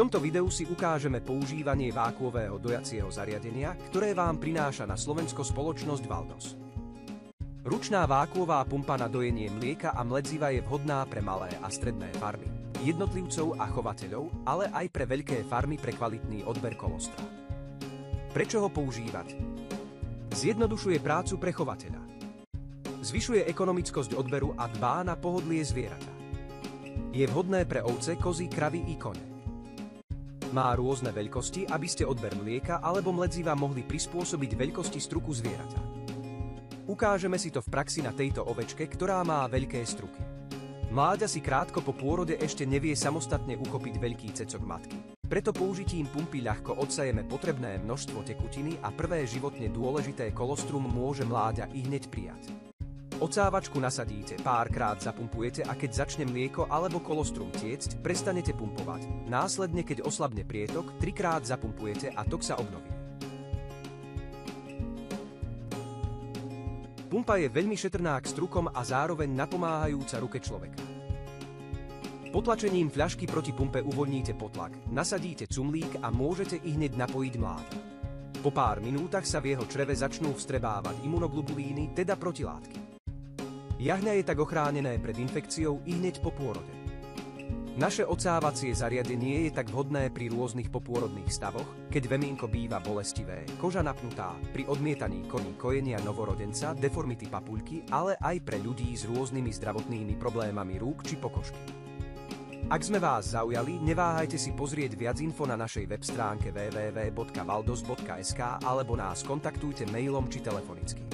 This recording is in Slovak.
tomto videu si ukážeme používanie vákuového dojacieho zariadenia, ktoré vám prináša na Slovensko spoločnosť Valdos. Ručná vákuová pumpa na dojenie mlieka a mledziva je vhodná pre malé a stredné farmy, jednotlivcov a chovateľov, ale aj pre veľké farmy pre kvalitný odber kolostra. Prečo ho používať? Zjednodušuje prácu pre chovateľa. Zvyšuje ekonomickosť odberu a dbá na pohodlie zvieratá. Je vhodné pre ovce, kozy, kravy i kone. Má rôzne veľkosti, aby ste odber mlieka alebo mledziva mohli prispôsobiť veľkosti struku zvieraťa. Ukážeme si to v praxi na tejto ovečke, ktorá má veľké struky. Mláďa si krátko po pôrode ešte nevie samostatne uchopiť veľký cecok matky. Preto použitím pumpy ľahko odsajeme potrebné množstvo tekutiny a prvé životne dôležité kolostrum môže mláďa i hneď prijať. Odsávačku nasadíte, párkrát zapumpujete a keď začne mlieko alebo kolostrum tiecť, prestanete pumpovať. Následne, keď oslabne prietok, 3-krát zapumpujete a tok sa obnoví. Pumpa je veľmi šetrná k strukom a zároveň napomáhajúca ruke človeka. Potlačením fľašky proti pumpe uvoľníte potlak, nasadíte cumlík a môžete i hneď napojiť mláďa. Po pár minútach sa v jeho čreve začnú vstrebávať imunoglobulíny, teda protilátky. Jahňa je tak ochránené pred infekciou i hneď po pôrode. Naše odsávacie zariadenie je tak vhodné pri rôznych popôrodných stavoch, keď vemienko býva bolestivé, koža napnutá, pri odmietaní koní kojenia novorodenca, deformity papuľky, ale aj pre ľudí s rôznymi zdravotnými problémami rúk či pokožky. Ak sme vás zaujali, neváhajte si pozrieť viac info na našej web stránke www.valdos.sk alebo nás kontaktujte mailom či telefonicky.